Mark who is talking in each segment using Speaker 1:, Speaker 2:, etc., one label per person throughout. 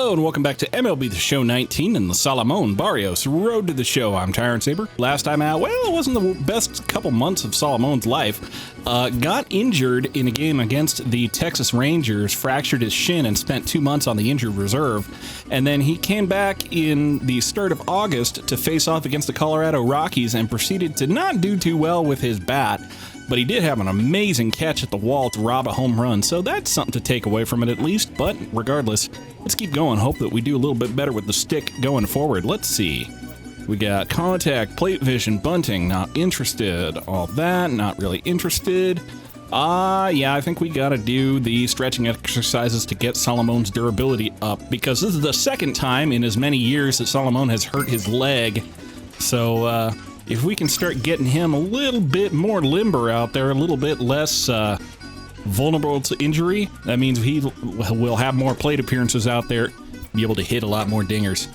Speaker 1: Hello and welcome back to MLB The Show 19 and the Salomon Barrios Road to the Show. I'm Tyrant Saber. Last time out, well, it wasn't the best couple months of Salomon's life. Got injured in a game against the Texas Rangers, fractured his shin and spent 2 months on the injured reserve. And then he came back in the start of August to face off against the Colorado Rockies and proceeded to not do too well with his bat. But he did have an amazing catch at the wall to rob a home run, so that's something to take away from it at least. But regardless, let's keep going. Hope that we do a little bit better with the stick going forward. Let's see. We got contact, plate vision, bunting, not interested. All that, not really interested. Yeah, I think we gotta do the stretching exercises to get Salomon's durability up, because this is the second time in as many years that Salomon has hurt his leg. So, if we can start getting him a little bit more limber out there, a little bit less vulnerable to injury, that means he will have more plate appearances out there, be able to hit a lot more dingers.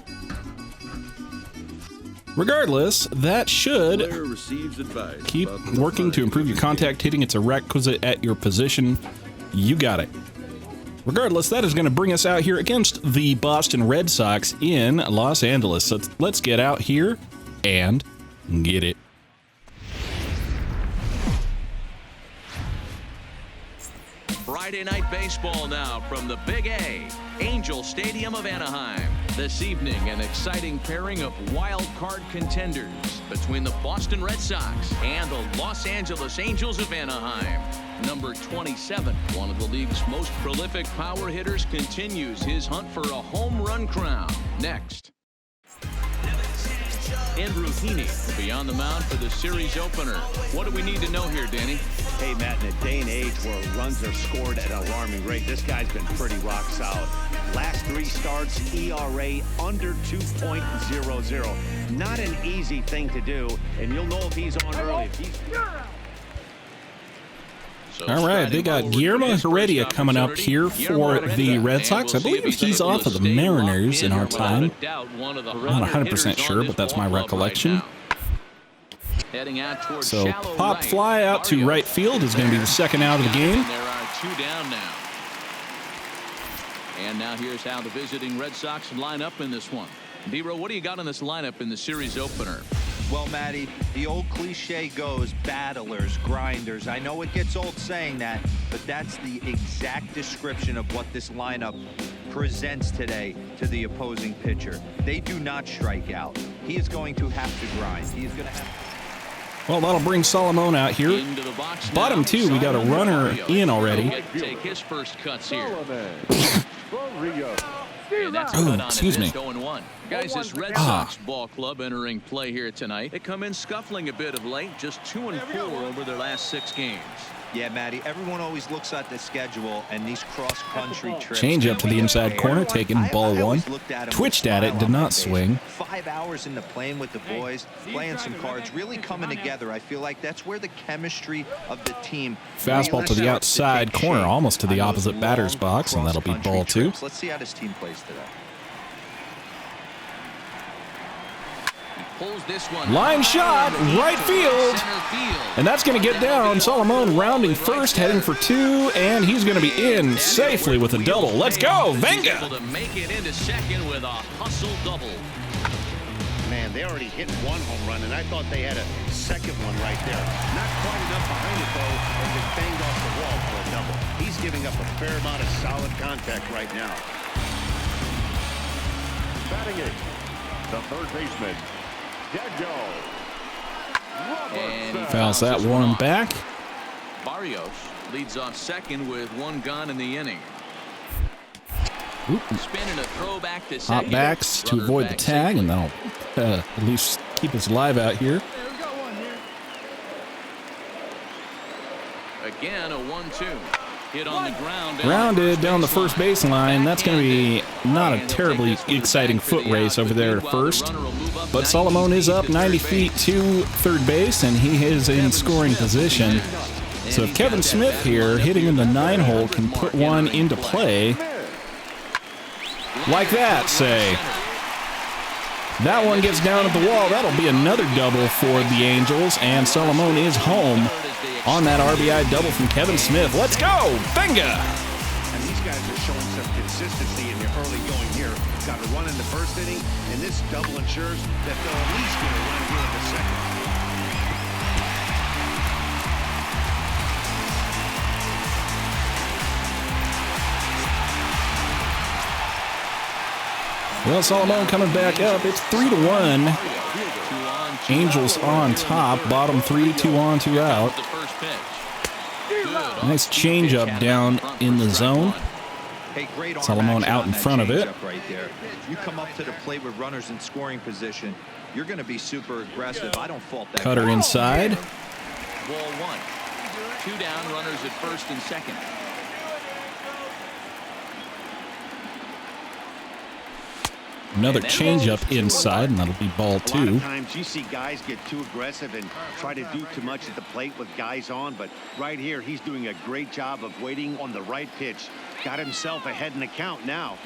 Speaker 1: Regardless, that should keep working to improve your contact hitting. It's a requisite at your position. You got it. Regardless, that is going to bring us out here against the Boston Red Sox in Los Angeles. So let's get out here and get it.
Speaker 2: Friday night baseball now from the Big A, Angel Stadium of Anaheim. This evening, an exciting pairing of wild card contenders between the Boston Red Sox and the Los Angeles Angels of Anaheim. Number 27, one of the league's most prolific power hitters, continues his hunt for a home run crown. Next, Andrew Heaney will be on the mound for the series opener. What do we need to know here, Danny?
Speaker 3: Hey, Matt, in a day and age where runs are scored at an alarming rate, this guy's been pretty rock solid. Last 3 starts, ERA under 2.00. Not an easy thing to do, and you'll know if he's on early.
Speaker 1: All right, they got Guillermo Heredia coming up here for the Red Sox. I believe he's off of the Mariners in our time. I'm not 100% sure, but that's my recollection. So pop fly out to right field is going to be the second out of the game.
Speaker 2: There are 2 down now. And now here's how the visiting Red Sox line up in this one. D-Row, what do you got in this lineup in the series opener?
Speaker 4: Well, Matty, the old cliche goes battlers, grinders. I know it gets old saying that, but that's the exact description of what this lineup presents today to the opposing pitcher. They do not strike out. He is going to have to grind. He is going to have.
Speaker 1: Well, that'll bring Salomon out here. Bottom 2, we got a runner in already.
Speaker 2: Take his first cuts here.
Speaker 1: Oh, excuse me.
Speaker 2: Guys, this Red Sox ball club entering play here tonight. They come in scuffling a bit of late, just 2-4 over their last 6 games.
Speaker 4: Yeah, Matty, everyone always looks at the schedule and these cross-country trips.
Speaker 1: Change up to the inside corner, taking ball 1. Twitched at it, did not swing.
Speaker 4: 5 hours into playing with the boys, playing some cards, really coming together. I feel like that's where the chemistry of the team.
Speaker 1: Fastball to the outside corner, almost to the opposite batter's box, and that'll be ball 2.
Speaker 4: Let's see how this team plays today.
Speaker 1: Line shot, right field, and that's going to get down. Salomon rounding first, heading for 2, and he's going to be in safely with a double. Let's go, Venga!
Speaker 2: Able to make it into second with a hustle double.
Speaker 3: Man, they already hit 1 home run, and I thought they had a second one right there. Not quite enough behind it, though, and it banged off the wall for a double. He's giving up a fair amount of solid contact right now.
Speaker 5: Batting it, the third baseman.
Speaker 1: Fouls that one back.
Speaker 2: Barrios leads off second with 1 gone in the inning. Spinning a throw back to
Speaker 1: Hop backs to avoid the tag, and that'll at least keep us alive out here.
Speaker 2: Again, a 1-2. Hit on the ground.
Speaker 1: Grounded down the first baseline. That's going to be not a terribly exciting foot race over there to first. But Salomon is up 90 feet to third base, and he is in scoring position. So if Kevin Smith here, hitting in the 9-hole, can put one into play, like that, say. That one gets down at the wall. That'll be another double for the Angels, and Salomon is home on that RBI double from Kevin Smith. Let's go! Venga!
Speaker 3: And these guys are showing some consistency. consistency in the early going here. Got a run in the first inning, and this double ensures that they'll at least get a run here in the second.
Speaker 1: Well, Salomon coming back up. It's 3-1. Angels on top. Bottom 3, 2 on, 2 out. Nice changeup down in the zone. Salomon out in front of it.
Speaker 4: Right there. You come up to the plate with runners in scoring position, you're going to be super aggressive. I don't fault that.
Speaker 1: Cutter inside.
Speaker 2: Ball 1. 2 down, runners at first and second.
Speaker 1: Another changeup inside, and that'll be ball 2.
Speaker 3: A lot of times you see guys get too aggressive and try to do too much at the plate with guys on, but right here he's doing a great job of waiting on the right pitch. Got himself ahead in the count now.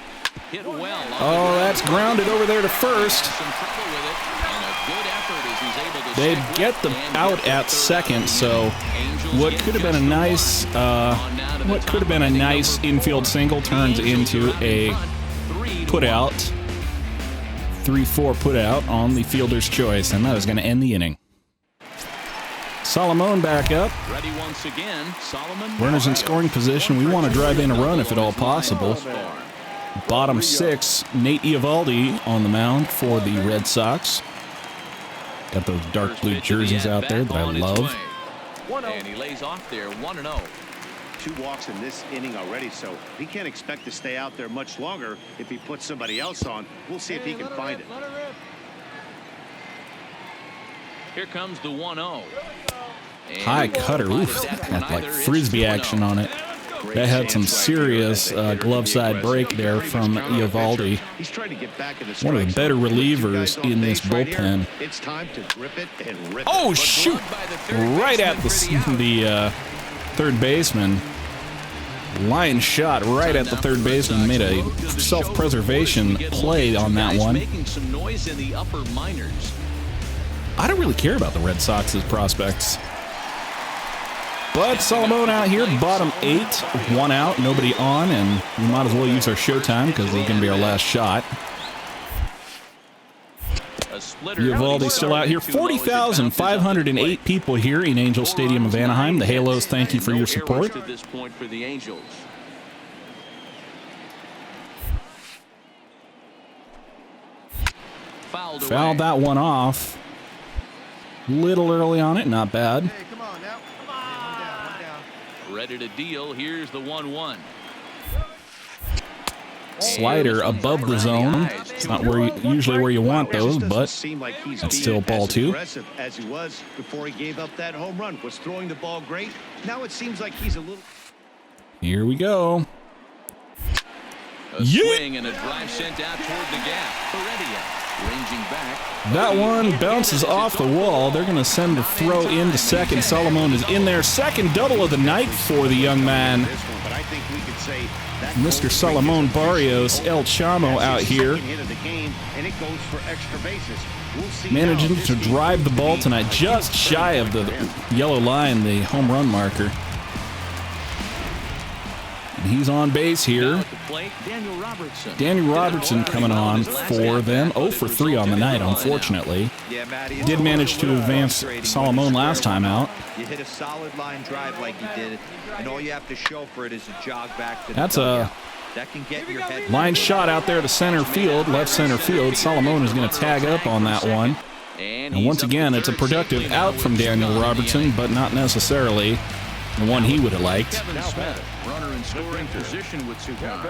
Speaker 2: Hit well.
Speaker 1: Oh, that's grounded over there to first.
Speaker 2: Some trouble with it, and a good effort as he's able to
Speaker 1: They
Speaker 2: stick
Speaker 1: get the
Speaker 2: with and
Speaker 1: out
Speaker 2: get
Speaker 1: at
Speaker 2: the
Speaker 1: second,
Speaker 2: third.
Speaker 1: so what could have been a nice infield single turns into a put out. 3-4 put out on the fielder's choice, and that is going to end the inning. Salomon back up.
Speaker 2: Ready once again. Salomon
Speaker 1: Runners in scoring position. We want to drive in a run if at all possible. Bottom 6, Nate Eovaldi on the mound for the Red Sox. Got those dark blue jerseys out there that I love.
Speaker 2: And he lays off there, 1-0.
Speaker 3: 2 walks in this inning already, so he can't expect to stay out there much longer if he puts somebody else on. We'll see if he can find it.
Speaker 2: Here comes the 1-0.
Speaker 1: High cutter. Oof, that had like frisbee action on it. That had some serious glove side break there from Eovaldi.
Speaker 3: He's trying to get back in the
Speaker 1: One of the better relievers in this bullpen.
Speaker 3: It's time to grip it and rip
Speaker 1: Oh,
Speaker 3: it.
Speaker 1: shoot! Right at the third baseman. Line shot right at the third baseman. Made a self-preservation play on that one.
Speaker 2: Making some noise in the upper minors.
Speaker 1: I don't really care about the Red Sox's prospects. But Salomon out here, bottom 8, 1 out, nobody on, and we might as well use our showtime because this is going to be our last shot. Eovaldi still out here. 40,508 people here in Angel Stadium of Anaheim. The Halos, thank you for your support.
Speaker 2: At this point for the Angels.
Speaker 1: Fouled that one off. Little early on it, not bad.
Speaker 2: Ready to deal. Here's the 1-1.
Speaker 1: Slider above the zone. It's not usually where you want those, but that's still ball 2.
Speaker 3: As he was before he gave up that home run. Was throwing the ball great. Now it seems like he's a little.
Speaker 1: Here we go.
Speaker 2: A swing and a drive sent out toward the gap. Heredia ranging back.
Speaker 1: That one bounces off the wall. They're going to send the throw into second. Salomon is in there. Second double of the night for the young man. Mr. Salomon Barrios, El Chamo out here. Managing to drive the ball tonight just shy of the yellow line, the home run marker. And he's on base here. Daniel Robertson coming on for them. 0 for 3 on the night, unfortunately. Did manage to advance Salomon last time out.
Speaker 4: You hit a solid line drive like you did, and all you have to show for it is a jog back to the
Speaker 1: That's a
Speaker 4: that can get your head
Speaker 1: line shot out there to center field, left center field. Salomon is going to tag up on that one. And once again, it's a productive out from Daniel Robertson, but not necessarily the one he would have liked.
Speaker 2: Runner in scoring position with 2 down.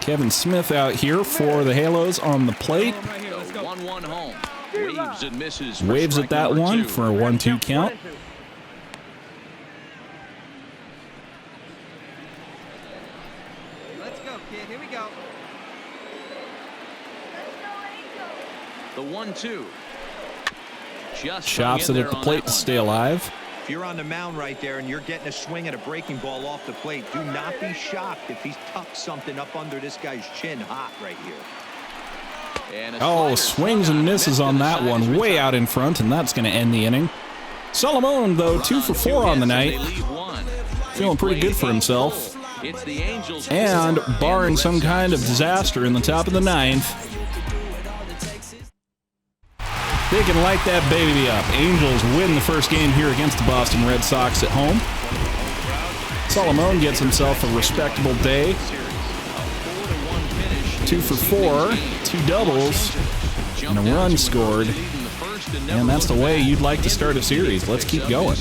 Speaker 1: Kevin Smith out here for the Halos on the plate.
Speaker 2: 1-1 home. Waves and misses.
Speaker 1: Waves at that one for a 1-2 count.
Speaker 6: Let's go, kid. Here we go.
Speaker 2: The 1-2. Just
Speaker 1: Chops it at the plate to stay alive.
Speaker 4: If you're on the mound right there and you're getting a swing at a breaking ball off the plate, do not be shocked if he's tucked something up under this guy's chin hot right here.
Speaker 1: Oh, swings and misses on that one, way out in front, and that's going to end the inning. Salomon, though, 2 for 4 on the night. Feeling pretty good for himself.
Speaker 2: It's the Angels.
Speaker 1: And barring some kind of disaster in the top of the ninth, they can light that baby up. Angels win the first game here against the Boston Red Sox at home. Salomon gets himself a respectable day. 2 for 4, 2 doubles, and a run scored. And that's the way you'd like to start a series. Let's keep going.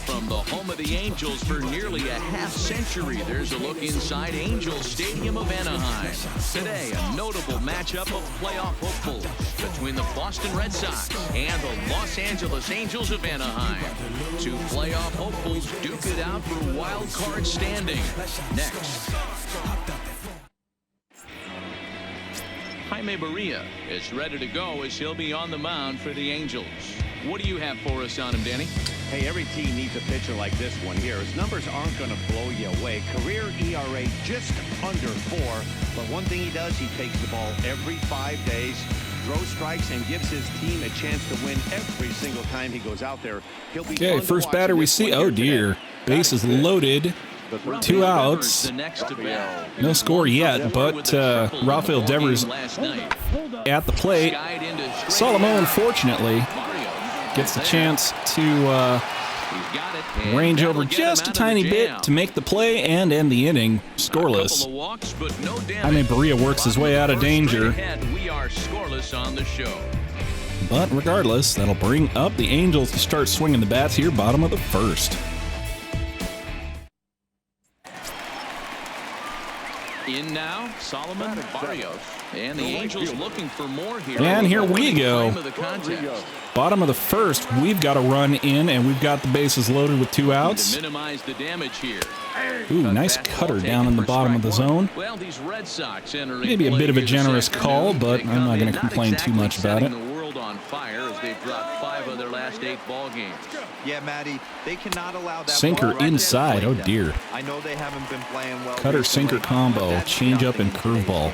Speaker 2: From the home of the Angels for nearly a half-century, there's a look inside Angel Stadium of Anaheim. Today, a notable matchup of playoff hopefuls between the Boston Red Sox and the Los Angeles Angels of Anaheim. 2 playoff hopefuls duke it out for wild card standing. Next. Jaime Barria is ready to go as he'll be on the mound for the Angels. What do you have for us on him, Danny?
Speaker 3: Hey, every team needs a pitcher like this one here. His numbers aren't going to blow you away. Career ERA just under 4. But one thing he does, he takes the ball every 5 days, throws strikes, and gives his team a chance to win every single time he goes out there. He'll be
Speaker 1: Okay, first batter we see. Oh, dear. Base is loaded. 2 outs. No score yet, but Rafael Devers at the plate. Solomon, fortunately, gets the chance to range over just a tiny bit to make the play and end the inning scoreless. Jaime Barria works his way out of danger. But regardless, that'll bring up the Angels to start swinging the bats here, bottom of the first.
Speaker 2: In now, Salomon Barrios. And the Angels looking for more here.
Speaker 1: And here we go. Bottom of the first, we've got a run in, and we've got the bases loaded with 2 outs.
Speaker 2: To minimize the damage here.
Speaker 1: Ooh, nice cutter down in the bottom of the zone.
Speaker 2: Well, these Red Sox entering
Speaker 1: Maybe a bit of a generous call, but I'm not going to complain too much about it.
Speaker 2: The world on fire as they've dropped 5 of their last 8 ball games.
Speaker 4: Yeah, Matty, they cannot allow that
Speaker 1: sinker
Speaker 4: ball right
Speaker 1: inside. Oh dear.
Speaker 4: I know they haven't been playing well.
Speaker 1: Cutter sinker combo, changeup and curveball.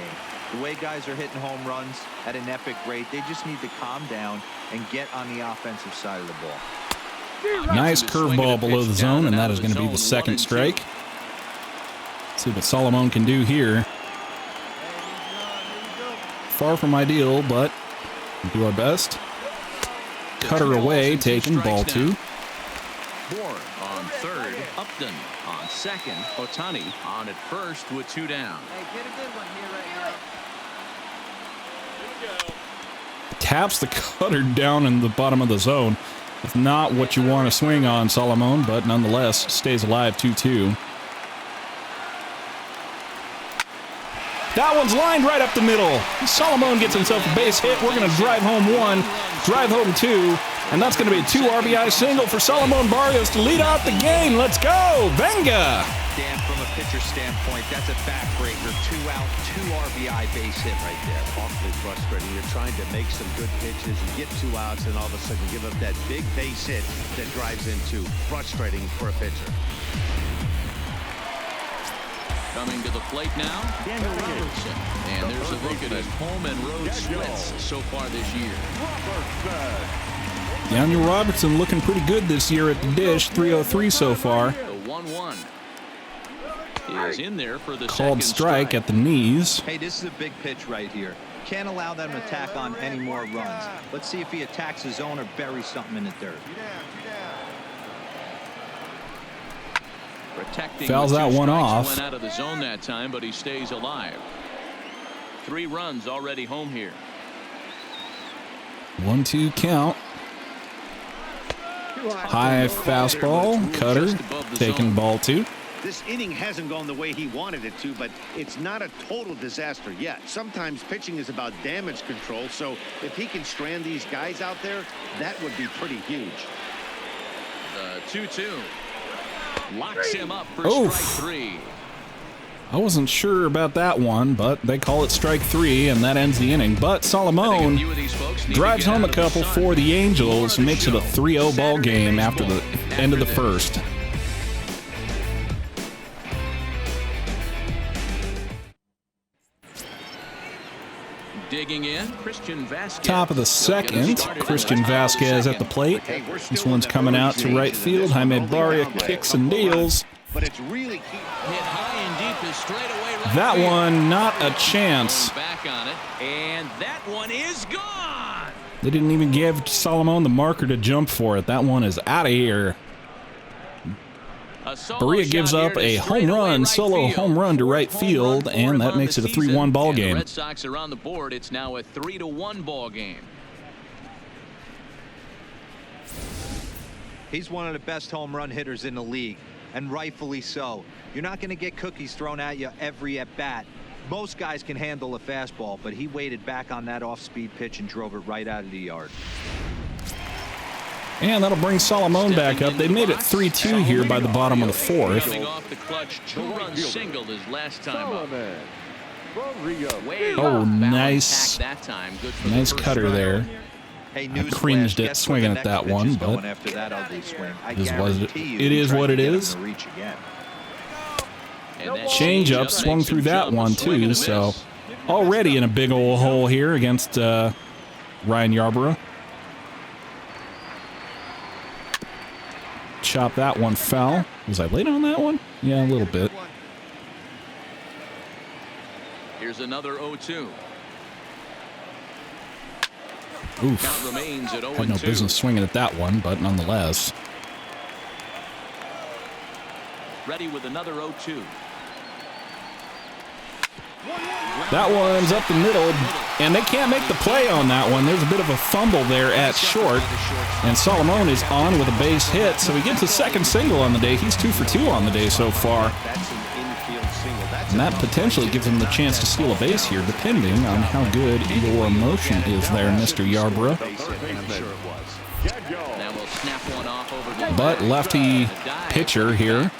Speaker 4: The way guys are hitting home runs at an epic rate, they just need to calm down and get on the offensive side of the ball.
Speaker 1: Nice curveball below the zone, and that is going to be the second strike. See what Salomon can do here. Far from ideal, but we'll do our best. Cutter away, taken, ball 2.
Speaker 2: Bourne on third, Upton on second, Otani on at first with 2 down.
Speaker 6: Hey, get a good one here right now.
Speaker 1: Taps the cutter down in the bottom of the zone. It's not what you want to swing on, Salomon, but nonetheless stays alive 2-2. That one's lined right up the middle. Salomon gets himself a base hit. We're going to drive home 1, drive home 2, and that's going to be a 2 RBI single for Salomon Barrios to lead out the game. Let's go, Venga!
Speaker 4: Dan, from a pitcher standpoint, that's a backbreaker. 2 out, 2 RBI base hit right there.
Speaker 3: Awfully frustrating. You're trying to make some good pitches and get 2 outs, and all of a sudden give up that big base hit that drives in 2. Frustrating for a pitcher.
Speaker 2: Coming to the plate now, Daniel Robertson. And there's a look at his home and road splits so far this year.
Speaker 1: Daniel Robertson looking pretty good this year at the dish. 303 so far.
Speaker 2: The 1-1 is in there for the
Speaker 1: Called
Speaker 2: second
Speaker 1: strike at the knees.
Speaker 4: Hey, this is a big pitch right here. Can't allow them to tack on any more runs. Let's see if he attacks his zone or buries something in the dirt.
Speaker 2: Protecting
Speaker 1: fouls that one off.
Speaker 2: Went out of the zone that time, but he stays alive. 3 runs already home here.
Speaker 1: 1-2 count. High fastball, cutter, taking ball 2.
Speaker 3: This inning hasn't gone the way he wanted it to, but it's not a total disaster yet. Sometimes pitching is about damage control, so if he can strand these guys out there, that would be pretty huge.
Speaker 2: The 2-2 locks him up for
Speaker 1: Oof.
Speaker 2: strike 3.
Speaker 1: I wasn't sure about that one, but they call it strike 3, and that ends the inning. But Salomon drives home a couple for the Angels, makes it a 3-0 ball game after the end of the first.
Speaker 2: digging in. Christian Vasquez.
Speaker 1: Top of the second, Christian Vasquez at the plate. This one's coming out to right field. Jaime Barrios kicks and deals.
Speaker 3: But it's really key.
Speaker 2: Hit high and deep is straight away right
Speaker 1: That
Speaker 2: field.
Speaker 1: one, not a chance.
Speaker 2: Back on it, and that one is gone.
Speaker 1: They didn't even give Salomon the marker to jump for it. That one is out of here. Barrios gives up a home run, solo home run to right field, and that makes it a 3-1 ball game.
Speaker 2: Red Sox are on the board. It's now a 3-1 ball game.
Speaker 4: He's one of the best home run hitters in the league, and rightfully so. You're not going to get cookies thrown at you every at bat. Most guys can handle a fastball, but he waited back on that off-speed pitch and drove it right out of the yard.
Speaker 1: And that'll bring Salomon back up. They made it 3-2 here by the bottom of the fourth.
Speaker 2: Coming off the clutch, two-run single his last time up.
Speaker 5: Salomon Barrios.
Speaker 2: Way
Speaker 1: Oh,
Speaker 2: off balance
Speaker 1: nice.
Speaker 2: tack that time. Good for the
Speaker 1: Nice
Speaker 2: first
Speaker 1: cutter
Speaker 2: strike.
Speaker 1: there.
Speaker 4: Hey,
Speaker 1: I cringed at
Speaker 4: guess where
Speaker 1: swinging
Speaker 4: the
Speaker 1: at that
Speaker 4: next pitch
Speaker 1: one,
Speaker 4: is
Speaker 1: but
Speaker 4: going after that ugly swing. I
Speaker 1: it is
Speaker 4: guarantee you
Speaker 1: it is
Speaker 4: he's
Speaker 1: what
Speaker 4: trying
Speaker 1: it
Speaker 4: to get him
Speaker 1: is.
Speaker 4: to reach again.
Speaker 2: And that
Speaker 1: Change-up swung
Speaker 2: makes
Speaker 1: through
Speaker 2: him
Speaker 1: that
Speaker 2: jump
Speaker 1: one
Speaker 2: a swing and
Speaker 1: too,
Speaker 2: a
Speaker 1: so
Speaker 2: miss.
Speaker 1: already in a big old hole here against Ryan Yarborough. Chop that one foul. Was I late on that one? Yeah, a little bit.
Speaker 2: Here's another 0-2.
Speaker 1: Oof.
Speaker 2: Count remains at 0-2.
Speaker 1: Had no business swinging at that one, but nonetheless.
Speaker 2: Ready with another 0-2.
Speaker 1: That one's up the middle, and they can't make the play on that one. There's a bit of a fumble there at short, and Salomon is on with a base hit, so he gets a second single on the day. He's 2 for 2 on the day so far,
Speaker 3: That's an infield single. That's
Speaker 1: and that potentially gives him the chance to steal a base here, depending on how good your emotion is there, Mr. Yarborough.
Speaker 3: base hit, and I'm sure it was.
Speaker 2: Now we'll snap one off over the
Speaker 1: But lefty
Speaker 2: The dive.
Speaker 1: pitcher here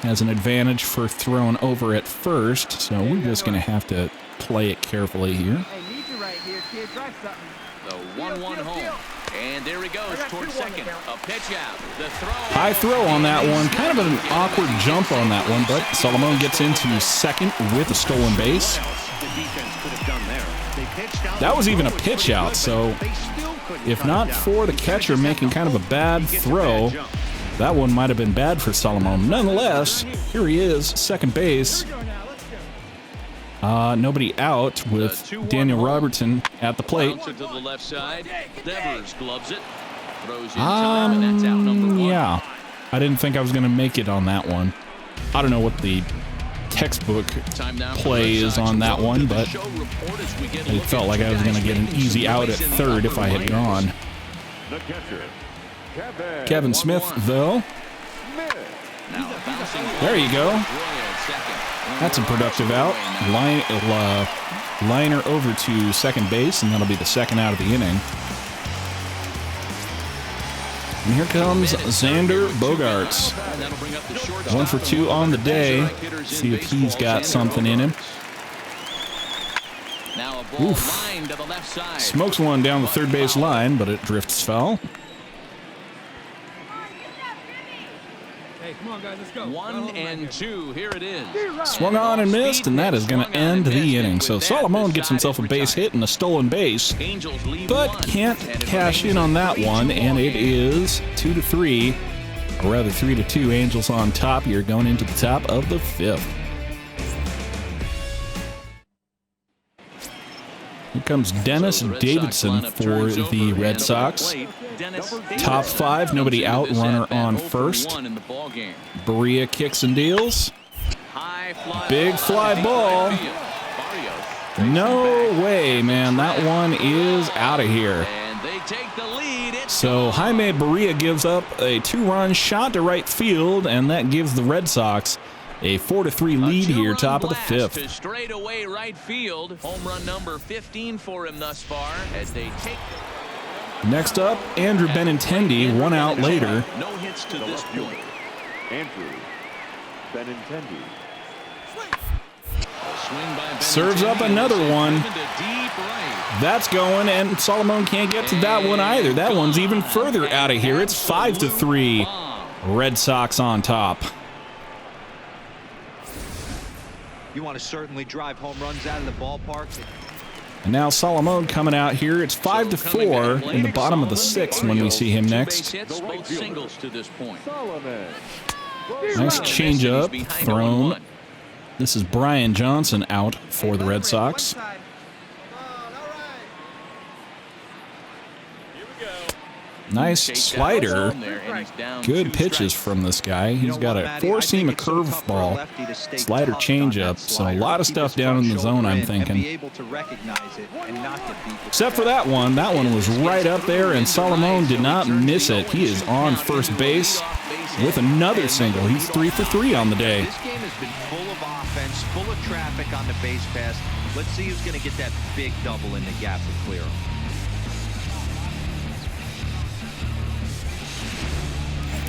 Speaker 1: has an advantage for throwing over at first, so we're just going to have to play it carefully here.
Speaker 6: Hey, need you right here, kid. Try something.
Speaker 2: The 1-1 home. And there he goes towards second. A pitch out. The throw.
Speaker 1: High throw on that one. Kind of an awkward jump on that one, but Salomon gets into second with a stolen base.
Speaker 3: The defense could have done there. They pitched out.
Speaker 1: That was even a pitch out, so
Speaker 3: They still couldn't
Speaker 1: if
Speaker 3: cut
Speaker 1: not
Speaker 3: it down.
Speaker 1: for the catcher making kind of a bad throw, that one might have been bad for Salomon. Nonetheless, here he is, second base. Nobody out with Daniel Robertson at the plate.
Speaker 2: Bouncer to the left side. Devers gloves it. Throws in time, and that's out number 1.
Speaker 1: Yeah. I didn't think I was going to make it on that one. I don't know what the textbook
Speaker 2: Time now for
Speaker 1: play
Speaker 2: Red
Speaker 1: is
Speaker 2: Sox.
Speaker 1: on that
Speaker 2: Welcome
Speaker 1: one,
Speaker 2: to the
Speaker 1: but
Speaker 2: show report as we get a
Speaker 1: it
Speaker 2: look
Speaker 1: felt
Speaker 2: at
Speaker 1: like I was
Speaker 2: guys
Speaker 1: going to get an
Speaker 2: making
Speaker 1: easy
Speaker 2: some
Speaker 1: out at
Speaker 2: noise in the
Speaker 1: third
Speaker 2: upper
Speaker 1: if I had
Speaker 2: minors.
Speaker 1: gone.
Speaker 5: The catcher,
Speaker 1: Kevin Smith,
Speaker 2: 1-1.
Speaker 1: though,
Speaker 2: Now a bouncing ball.
Speaker 1: there you go.
Speaker 2: Roy at second.
Speaker 1: That's a productive out. Liner over to second base, and that'll be the second out of the inning. And here comes Xander Bogaerts.
Speaker 2: That'll bring up the shortstop.
Speaker 1: 1 for 2 on the day. See if he's got something in him.
Speaker 2: Now a ball
Speaker 1: Oof.
Speaker 2: lined to the left side.
Speaker 1: Smokes one down the third base line, but it drifts foul.
Speaker 6: Hey, come on, guys. Let's go.
Speaker 2: 1 and 2. Here it is.
Speaker 1: Swung on and missed, and that is going to end the inning. So Salomon gets himself a base hit and a stolen base,
Speaker 2: Angels lead
Speaker 1: but
Speaker 2: 1,
Speaker 1: can't
Speaker 2: and it
Speaker 1: cash
Speaker 2: remains
Speaker 1: in on
Speaker 2: a
Speaker 1: that
Speaker 2: 3-2
Speaker 1: one, and
Speaker 2: ball
Speaker 1: it
Speaker 2: game.
Speaker 1: is 2-3, or rather 3-2. Angels on top here going into the top of the fifth. Here comes Dennis
Speaker 2: So the Red
Speaker 1: Davidson
Speaker 2: Sox lineup
Speaker 1: for
Speaker 2: turns
Speaker 1: the
Speaker 2: over,
Speaker 1: Red
Speaker 2: and up
Speaker 1: Sox.
Speaker 2: to the plate, Dennis
Speaker 1: Top
Speaker 2: Davidson
Speaker 1: 5, nobody
Speaker 2: comes
Speaker 1: out,
Speaker 2: into this
Speaker 1: runner
Speaker 2: at-bat,
Speaker 1: on
Speaker 2: 0 for
Speaker 1: first.
Speaker 2: 1 in the ball game.
Speaker 1: Barrios kicks and deals.
Speaker 2: High fly
Speaker 1: Big
Speaker 2: ball
Speaker 1: fly
Speaker 2: out to deep
Speaker 1: ball.
Speaker 2: right field. Barrios
Speaker 1: No way, man. That one is out of here.
Speaker 2: and they take the lead. It's
Speaker 1: So Jaime Barrios gives up a 2-run shot to right field, and that gives the Red Sox a 4-3 lead here, top of the fifth.
Speaker 2: To straightaway right field. Home run number 15 for him thus far as they take.
Speaker 1: Next up, Andrew Benintendi, 1 out later.
Speaker 2: No hits to this point.
Speaker 5: Andrew Benintendi.
Speaker 2: Swing by
Speaker 1: Serves up
Speaker 2: Benintendi,
Speaker 1: another
Speaker 2: and it's
Speaker 1: one.
Speaker 2: driven to deep right.
Speaker 1: That's going, and Salomon can't get to that one either. That one's even further out of here. It's 5-3. Red Sox on top.
Speaker 4: You want to certainly drive home runs out of the ballpark.
Speaker 1: And now Salomon coming out here. It's 5-4 in the bottom of the 6th when we see him next.
Speaker 2: Both singles to this point.
Speaker 5: Salomon.
Speaker 1: Nice changeup thrown. This is Brian Johnson out for the Red Sox. Nice slider. Good pitches from this guy. He's got a four-seam, a curveball, slider changeup. So a lot of stuff down in the zone, I'm thinking. Except for that one. That one was right up there, and Salomon did not miss it. He is on first base with another single. He's 3 for 3 on the day.
Speaker 4: This game has been full of offense, full of traffic on the base pass. Let's see who's going to get that big double in the gap to clear him.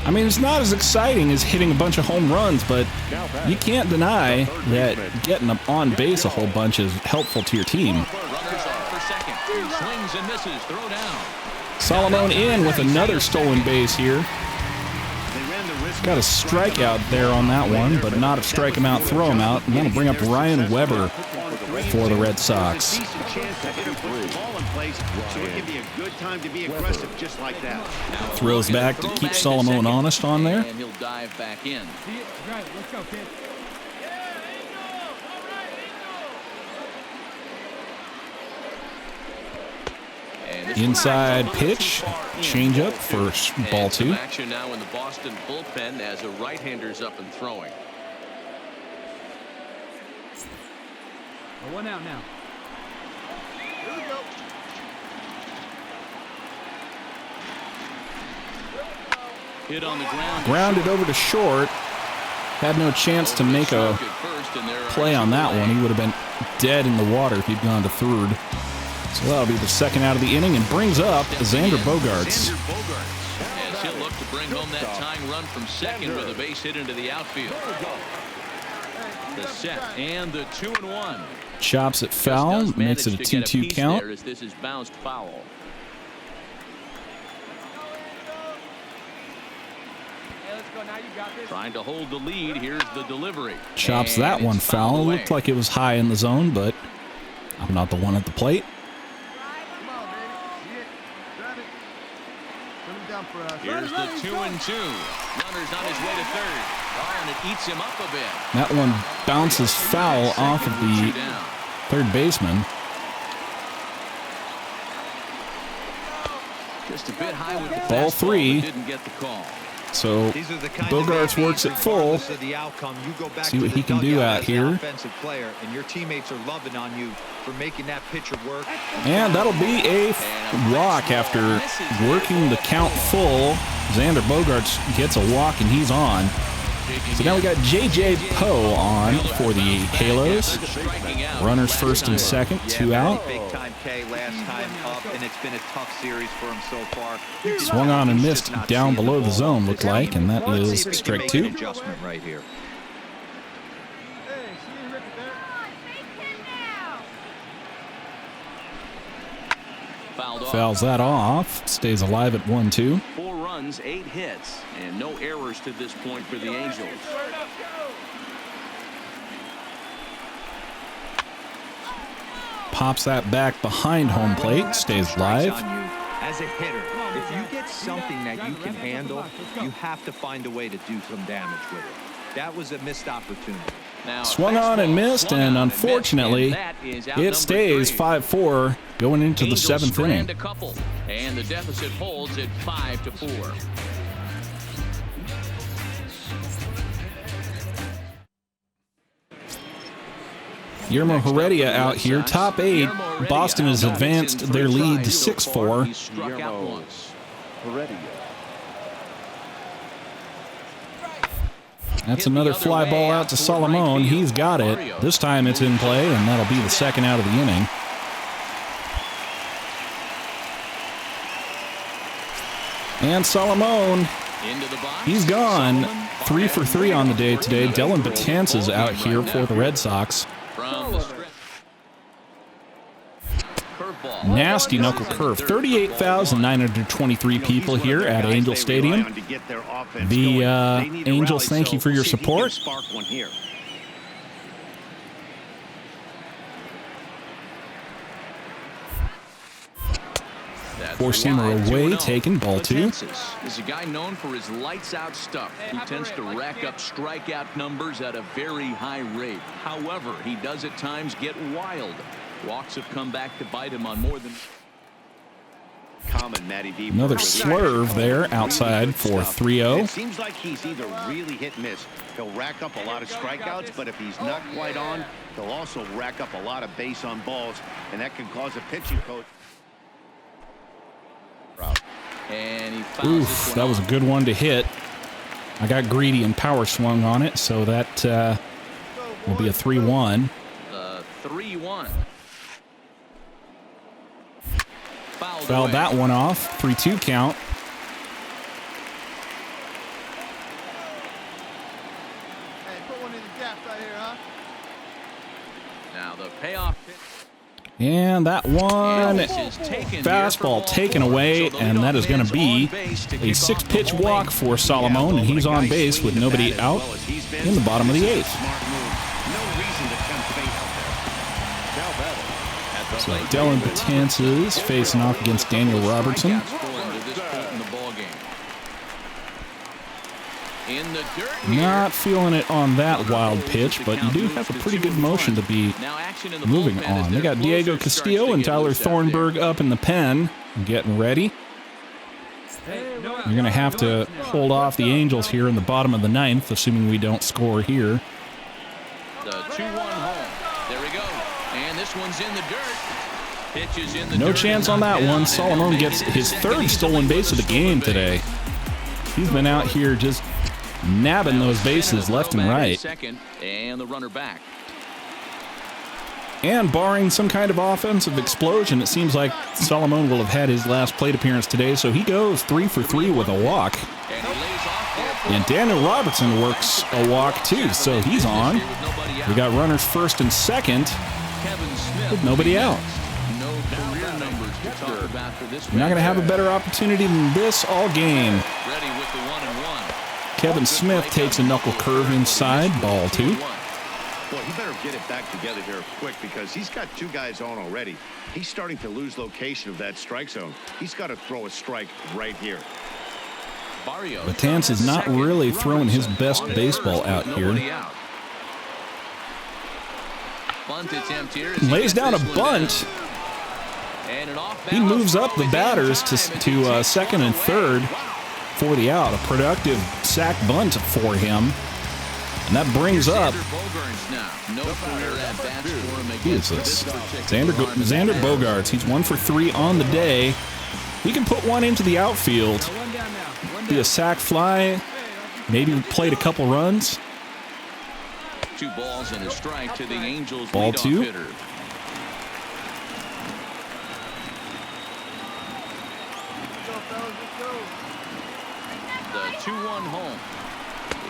Speaker 1: I mean, it's not as exciting as hitting a bunch of home runs, but you can't deny that getting up on base a whole bunch is helpful to your team.
Speaker 2: Runners on for second. Swings and misses. Throw down.
Speaker 1: Salomon in with another stolen base here. Got a strikeout there on that one, but not a strike him out, throw him out. And that'll bring up Ryan Weber for the Red Sox. Throws back to keep Salomon honest on there.
Speaker 2: And he'll dive back in.
Speaker 6: Let's go, kid.
Speaker 1: Inside pitch, changeup for ball 2.
Speaker 2: Action now in the Boston bullpen as a right-hander's up and throwing.
Speaker 6: One out now. Here we go.
Speaker 2: Hit on the ground.
Speaker 1: Grounded over to short. Had no chance to make a play on that one. He would have been dead in the water if he'd gone to third. So that'll be the second out of the inning and brings up Xander Bogaerts.
Speaker 2: As he'll look to bring home that tying run from second with a base hit into the outfield. The set and the 2-1.
Speaker 1: Chops it foul, makes it a 2-2 count.
Speaker 2: This is bounced foul. Trying to hold the lead. Here's the delivery.
Speaker 1: Chops that one foul. Looked like it was high in the zone, but I'm not the one at the plate.
Speaker 2: Here's the 2-2. Runner's on his way to third. Oh, and it eats him up a bit.
Speaker 1: That one bounces foul off of the third baseman.
Speaker 2: Just a bit high with the
Speaker 1: Ball
Speaker 2: fastball,
Speaker 1: 3.
Speaker 2: didn't get the call.
Speaker 1: So Bogaerts works it full. See what he can do out here.
Speaker 4: And your teammates are loving on you for making that pitcher work.
Speaker 1: And that'll be a walk after working the count full. Xander Bogaerts gets a walk and he's on. So now we got J.J. Poe on for the Halos. Runners first and second, 2 out.
Speaker 4: Big time K last time up, and it's been a tough series for him so far.
Speaker 1: Swung on and missed down below the zone, looked like, and that is strike 2.
Speaker 4: Adjustment right here.
Speaker 1: Fouls that off. Stays alive at 1-2.
Speaker 2: 4 runs, 8 hits, and no errors to this point for the Angels.
Speaker 1: Pops that back behind home plate. Stays live.
Speaker 4: As a hitter, if you get something that you can handle, you have to find a way to do some damage with it. That was a missed opportunity.
Speaker 1: Swung on and missed, and unfortunately, it stays 5-4 going into the 7th inning.
Speaker 2: And the deficit holds at 5-4.
Speaker 1: Guillermo Heredia out here, top 8. Boston has advanced their lead to 6-4.
Speaker 2: Struck out once.
Speaker 1: That's another fly ball out to Salomon. He's got it. This time it's in play, and that'll be the second out of the inning. And Salomon, he's gone. 3 for 3 on the day today. Dylan Betances out here for the Red Sox. Nasty knuckle curve. 38,923 people here at Angel Stadium. The Angels, thank you for your support. Four-seamer away, taken, ball 2.
Speaker 2: Is a guy known for his lights-out stuff. He tends to rack up strikeout numbers at a very high rate. However, he does at times get wild. Walks have come back to bite him on more than
Speaker 3: common. Matty V.
Speaker 1: Another slurve there outside for 3-0.
Speaker 3: It seems like he's either really hit and miss. He'll rack up a lot of strikeouts, but if he's not quite on, he'll also rack up a lot of base on balls, and that can cause a pitching coach.
Speaker 2: And he fouls
Speaker 1: Oof, that was a good one to hit. I got greedy and power swung on it, so that will be a 3-1.
Speaker 2: 3-1.
Speaker 1: Fouled that one off. 3-2 count.
Speaker 6: Hey, put one in the gap right here, huh?
Speaker 2: Now the payoff pitch.
Speaker 1: And that one,
Speaker 2: This is taken
Speaker 1: fastball taken away, and that is going to be a 6-pitch walk for Salomon, and he's on base with nobody out in the bottom of the 8th. So Dylan Betances facing off against Daniel Robertson. Not feeling it on that wild pitch, but you do have a pretty good motion to be moving on. They got Diego Castillo and Tyler Thornburg up in the pen, getting ready. You're going to have to hold off the Angels here in the bottom of the 9th, assuming we don't score here.
Speaker 2: The 2-1 home. There we go. And this one's in the dirt. Pitches in the
Speaker 1: No
Speaker 2: dirt
Speaker 1: chance on that one. Salomon gets his 3rd stolen base of the game today. He's been out here just nabbing those bases left and right.
Speaker 2: And the runner back.
Speaker 1: And barring some kind of offensive explosion, it seems like Salomon will have had his last plate appearance today, so he goes 3 for 3 with a walk. And Daniel Robertson works a walk too, so he's on. We got runners 1st and 2nd with nobody out. You're not going to have a better opportunity than this all game. Kevin Smith takes a knuckle curve inside, ball 2.
Speaker 3: Well, he better get it back together here quick because he's got 2 guys on already. He's starting to lose location of that strike zone. He's got to throw a strike right here.
Speaker 1: Betances is not really throwing his best baseball out here. Lays down a bunt. He moves up the batters to 2nd and 3rd for the out. A productive sac bunt for him. And that brings up, who is this? Xander Bogaerts. He's 1 for 3 on the day. He can put one into the outfield. Be a sac fly. Maybe played a couple runs.
Speaker 2: 2 balls and a strike to the Angels.
Speaker 1: Ball 2.
Speaker 2: Hitter. The 2-1 home.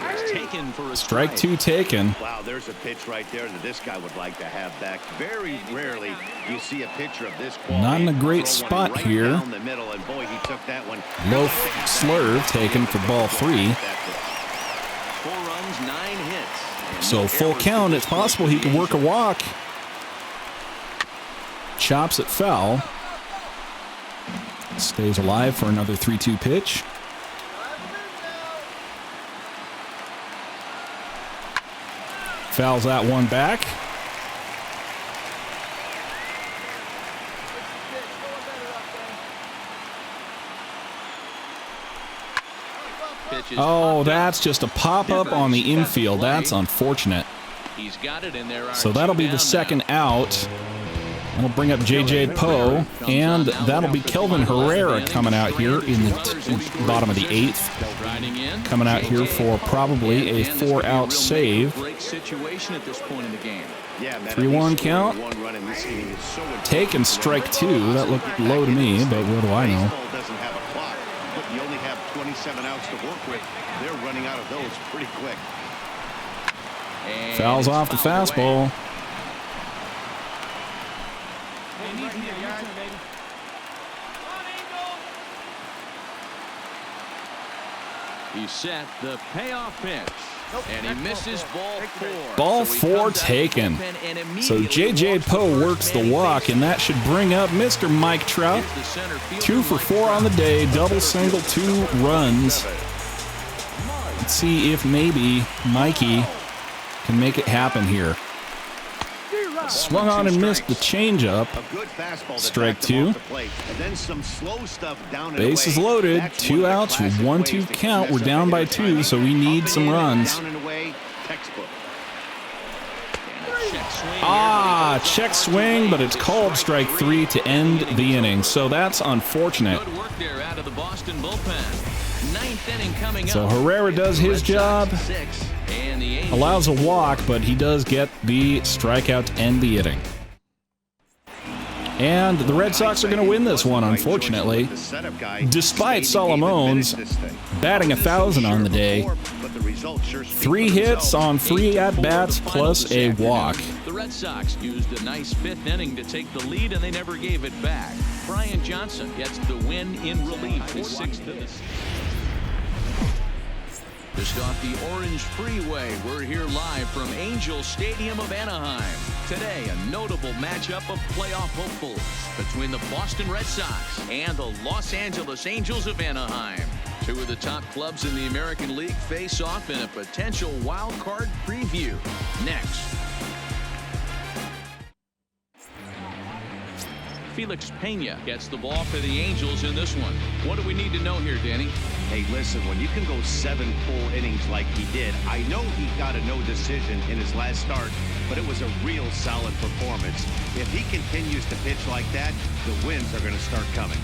Speaker 2: It's taken for a
Speaker 1: strike 2 taken.
Speaker 3: Wow, there's a pitch right there that this guy would like to have back. Very rarely you see a pitcher of this quality.
Speaker 1: Not in a great spot
Speaker 3: right
Speaker 1: here.
Speaker 3: Down the middle, and boy, he took that one.
Speaker 1: Low slurve taken for ball 3.
Speaker 2: 4 runs, 9 hits.
Speaker 1: So full count. It's possible he can work a walk. Chops it foul. Stays alive for another 3-2 pitch. Fouls that one back. Oh, that's just a pop-up on the infield. That's unfortunate. So that'll be the 2nd out. That'll bring up J.J. Poe, and that'll be Kelvin Herrera coming out here in the bottom of the 8th. Coming out here for probably a 4-out save. 3-1 count. Taken strike 2. That looked low to me, but what do I know?
Speaker 3: You only have 27 outs to work with. They're running out of those pretty quick.
Speaker 1: Fouls off the fastball.
Speaker 2: He set the payoff pitch. And he misses ball 4.
Speaker 1: Ball
Speaker 2: So he
Speaker 1: 4
Speaker 2: comes out of the
Speaker 1: taken.
Speaker 2: bullpen and
Speaker 1: So
Speaker 2: immediately
Speaker 1: J.J.
Speaker 2: walks the
Speaker 1: Poe
Speaker 2: first
Speaker 1: works the
Speaker 2: man
Speaker 1: walk,
Speaker 2: base.
Speaker 1: and that should bring up Mr. Mike Trout.
Speaker 2: Here's the center fielder,
Speaker 1: 2 for
Speaker 2: Mike
Speaker 1: 4 on the
Speaker 2: Trout.
Speaker 1: day, double, single, 2 runs. Let's see if maybe Mikey can make it happen here. Swung on and missed the changeup.
Speaker 3: A good fastball to
Speaker 1: Strike
Speaker 3: back them
Speaker 1: 2.
Speaker 3: off the plate, and then some slow stuff down and
Speaker 1: Bases
Speaker 3: away.
Speaker 1: loaded,
Speaker 3: That's
Speaker 1: 2
Speaker 3: one of the
Speaker 1: outs,
Speaker 3: classic
Speaker 1: 1-2
Speaker 3: ways to
Speaker 1: count.
Speaker 3: mess
Speaker 1: We're
Speaker 3: up
Speaker 1: down
Speaker 3: a
Speaker 1: by
Speaker 3: hitter's
Speaker 1: 2,
Speaker 3: timing.
Speaker 1: so we
Speaker 3: Up
Speaker 1: need
Speaker 3: and
Speaker 1: some
Speaker 3: in,
Speaker 1: runs.
Speaker 3: Down and away, textbook.
Speaker 1: Check swing, but it's called strike 3 to end the inning. So that's unfortunate.
Speaker 2: Good work there out of the Boston bullpen. Ninth inning coming
Speaker 1: So
Speaker 2: up.
Speaker 1: Herrera does his
Speaker 2: Red Sox
Speaker 1: job,
Speaker 2: 6, and the Angels
Speaker 1: allows a walk, but he does get the strikeout to end the inning. And the Red Sox are going to win this one, unfortunately. Despite Salomon's batting 1,000 on the day, 3 hits on 3 at-bats plus a walk.
Speaker 2: The Red Sox used a nice 5th inning to take the lead, and they never gave it back. Brian Johnson gets the win in relief, his 6th of the season. Just off the Orange Freeway, we're here live from Angel Stadium of Anaheim. Today, a notable matchup of playoff hopefuls between the Boston Red Sox and the Los Angeles Angels of Anaheim. 2 of the top clubs in the American League face off in a potential wild card preview. Next. Felix Pena gets the ball for the Angels in this one. What do we need to know here, Danny?
Speaker 3: Hey, listen, when you can go 7 full innings like he did, I know he got a no decision in his last start, but it was a real solid performance. If he continues to pitch like that, the wins are going to start coming.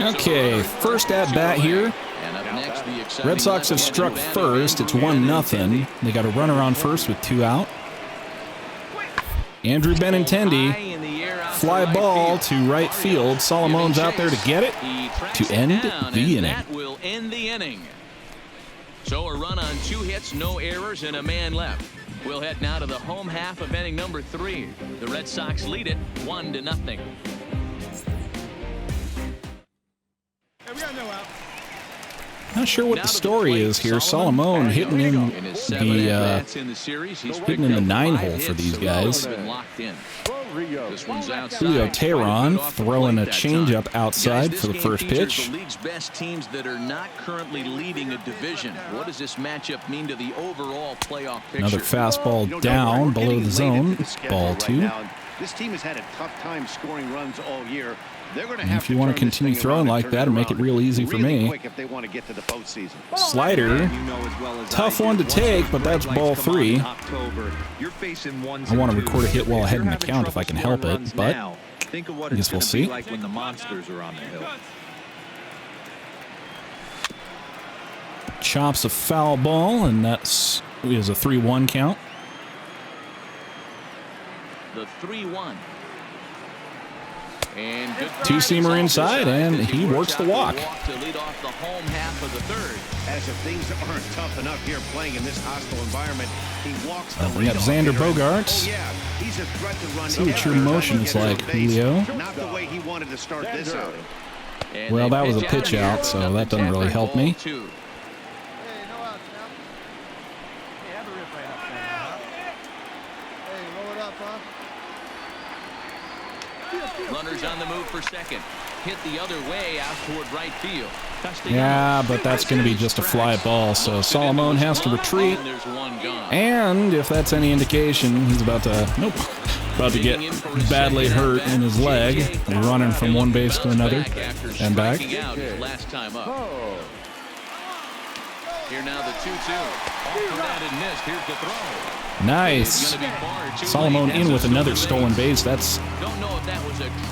Speaker 1: Okay, first at-bat here.
Speaker 2: And up next, the exciting
Speaker 1: Red Sox have struck first. It's 1-0. They got a runner on first with 2 out. Andrew Benintendi, fly ball to right field. Salomon's out there to get it to end the inning.
Speaker 2: That will end the inning. So a run on 2 hits, no errors, and a man left. We'll head now to the home half of inning number 3. The Red Sox lead it 1-0.
Speaker 6: Hey, we got no out.
Speaker 1: Not sure what the story is here. Salomon hitting in the hitting in the 9-hole for these guys.
Speaker 2: This one's outside.
Speaker 1: Julio Teheran throwing a changeup outside for the first pitch.
Speaker 2: The league's best teams that are not currently leading a division. What does this matchup mean to the overall playoff picture?
Speaker 1: Another fastball down below the zone. Ball 2.
Speaker 3: This team has had a tough time scoring runs all year. They're going to
Speaker 1: And
Speaker 3: have
Speaker 1: if you want to continue throwing like that and make it real easy for me.
Speaker 3: If they want to get to the postseason.
Speaker 1: Slider. Tough one to take, but that's ball 3. I want to record a hit while ahead in the count if I can help it, but I guess we'll see.
Speaker 4: Like when the monsters are on the hill.
Speaker 1: Chops a foul ball, and that's is a 3-1 count.
Speaker 2: The 3-1. And good
Speaker 1: 2-seamer inside, and he works the walk.
Speaker 2: To lead off the home half of the 3rd.
Speaker 3: As if things aren't tough enough here playing in this hostile environment, he walks the
Speaker 1: We got Xander Bogaerts.
Speaker 3: Oh, yeah. He's a threat to run.
Speaker 1: See what your motion is like, Julio.
Speaker 3: Not the way he wanted to start this outing.
Speaker 1: Well, that was a pitch out, so that doesn't really help me.
Speaker 6: Hey, no outs now. Hey, have a rip right up there. Hey, roll it up, huh?
Speaker 2: Runners on the move for second. Hit the other way out toward right field.
Speaker 1: Yeah, but that's going to be just a fly ball, so Salomon has to retreat.
Speaker 2: And there's one gone.
Speaker 1: And if that's any indication, he's about to get badly hurt in his leg, running from one base to another and back.
Speaker 2: Last time up. Here now the 2-2. Off the bat and missed. Here's the throw.
Speaker 1: Nice. Salomon in with another stolen base. That's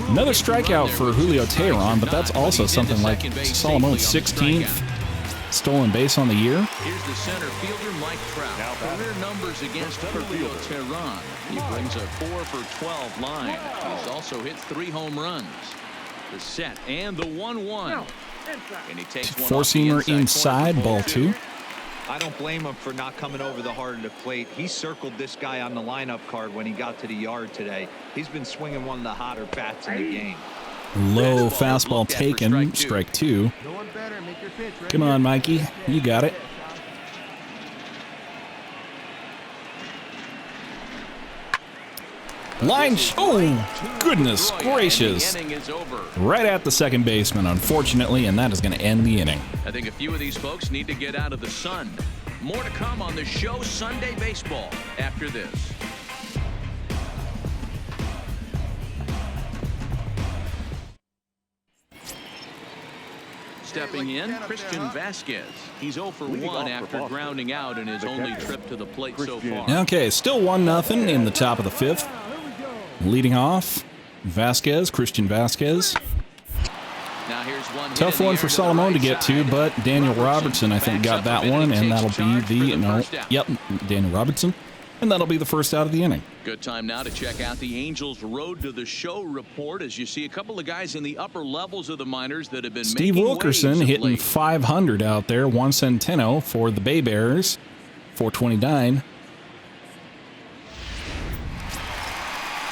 Speaker 1: another strikeout for Julio Teheran, but that's also something like Salomon's 16th stolen base on the year.
Speaker 2: Here's the center fielder, Mike Trout. Career numbers against Julio Teheran. He brings a 4-for-12 line. He's also hit 3 home runs. The set and the 1-1. And he takes one
Speaker 1: 4-seamer inside, ball 2.
Speaker 4: I don't blame him for not coming over the heart of the plate. He circled this guy on the lineup card when he got to the yard today. He's been swinging one of the hotter bats in the game.
Speaker 1: Low fastball taken, strike 2.
Speaker 6: No one better. Make your pitch. Right
Speaker 1: Come
Speaker 6: here.
Speaker 1: on, Mikey, you got it. Line, oh, goodness gracious.
Speaker 2: The inning is over.
Speaker 1: Right at the second baseman, unfortunately, and that is going to end the inning.
Speaker 2: I think a few of these folks need to get out of the sun. More to come on the show Sunday Baseball after this. Stepping in, Christian Vasquez. He's 0 for 1 after grounding out in his only trip to the plate so far.
Speaker 1: Okay, still 1-0 in the top of the 5th. Leading off, Vasquez, Christian Vasquez.
Speaker 2: Now here's one
Speaker 1: Tough one for Salomon to get to, but Daniel Robertson, I think, got that one, and that'll be the, Daniel Robertson, and that'll be the first out of the inning.
Speaker 2: Good time now to check out the Angels' Road to the Show report as you see a couple of guys in the upper levels of the minors that have been
Speaker 1: Steve
Speaker 2: making
Speaker 1: Wilkerson
Speaker 2: waves of
Speaker 1: hitting
Speaker 2: late.
Speaker 1: 500 out there, 1 centeno for the Bay Bears, 429.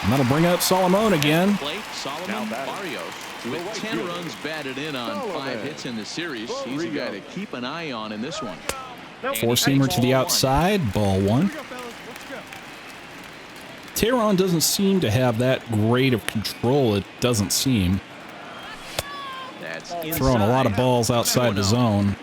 Speaker 1: And that'll bring up Salomon again.
Speaker 2: Plate, Salomon Barrios with 10 runs batted in on 5 hits in the series. He's a guy to keep an eye on in this one.
Speaker 1: Four-seamer to the outside, ball 1. Tehran doesn't seem to have that great of control, it doesn't seem.
Speaker 2: That's
Speaker 1: Throwing a lot of balls outside the zone.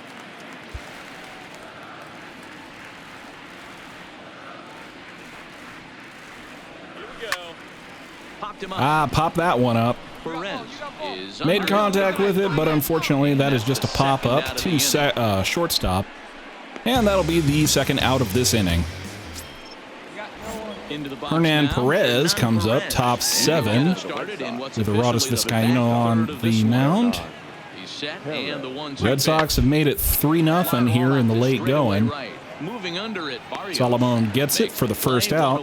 Speaker 1: Pop that one up. Made contact with it, but unfortunately that is just a pop-up to shortstop. And that'll be the second out of this inning. Hernan Perez comes up, top 7, with Arodys Vizcaíno on the mound. Red Sox have made it 3-0 here in the late going. Salomon gets it for the first out.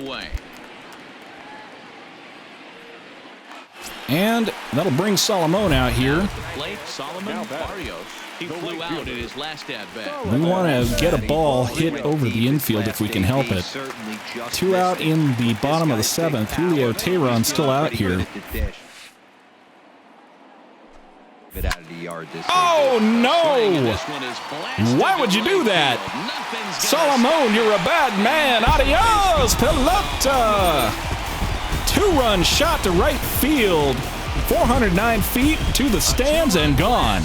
Speaker 1: And that'll bring Salomon out here.
Speaker 2: Salomon Barrios. He flew out in his last at-bat.
Speaker 1: We want to get a ball hit over the infield if we can help it. 2 out in the bottom of the 7th. Julio Tehran still out here. Oh, no! Why would you do that? Salomon, you're a bad man. Adios, pelota! 2-run shot to right field. 409 feet to the stands and gone.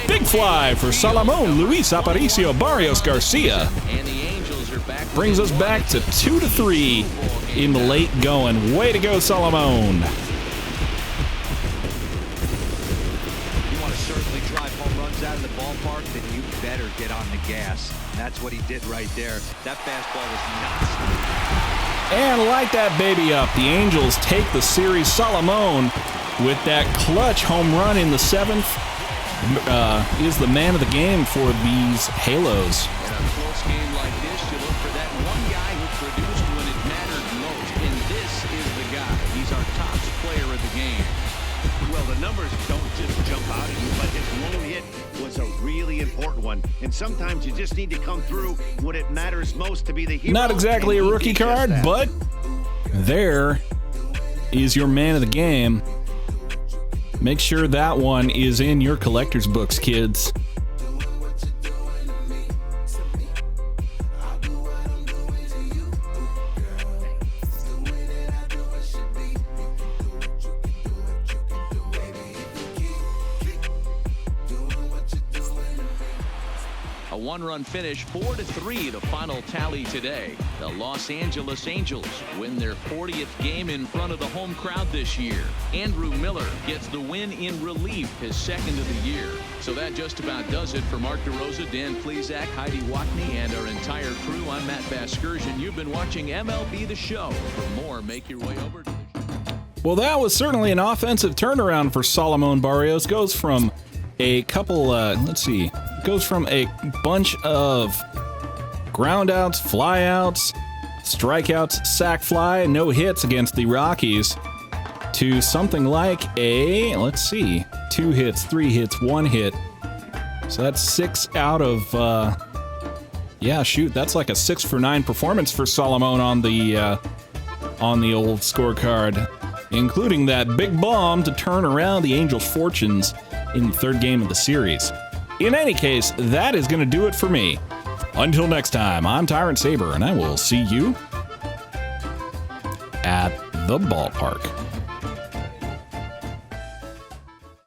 Speaker 1: Big fly for Salomon Luis Aparicio Barrios Garcia. Brings us back to 2-3 in the late going. Way to go, Salomon.
Speaker 4: You want to certainly drive home runs out of the ballpark, then you better get on the gas. And that's what he did right there. That fastball was nuts.
Speaker 1: And light that baby up. The Angels take the series. Salomon, with that clutch home run in the 7th, is the man of the game for these Halos.
Speaker 2: In a close game like this, you look for that one guy who produced when it mattered most, and this is the guy. He's our top player of the game.
Speaker 3: Well, the numbers don't just jump out at you, but his lone hit was a really important one. And sometimes you just need to come through when it matters most to be the hero.
Speaker 1: Not exactly a rookie card, but there is your man of the game. Make sure that one is in your collector's books, kids.
Speaker 2: A one-run finish, 4-3, the final tally today. The Los Angeles Angels win their 40th game in front of the home crowd this year. Andrew Miller gets the win in relief, his 2nd of the year. So that just about does it for Mark DeRosa, Dan Plesac, Heidi Watney, and our entire crew. I'm Matt Vasgersian. You've been watching MLB The Show. For more, make your way over to the show.
Speaker 1: Well, that was certainly an offensive turnaround for Salomon Barrios. Goes from a couple, goes from a bunch of groundouts, flyouts, strikeouts, sac fly, no hits against the Rockies to something like a, 2 hits, 3 hits, 1 hit. So that's 6 out of, that's like a 6 for 9 performance for Salomon on the old scorecard. including that big bomb to turn around the Angels' fortunes in the third game of the series. In any case, that is going to do it for me. Until next time, I'm Tyrant Saber, and I will see you at the ballpark.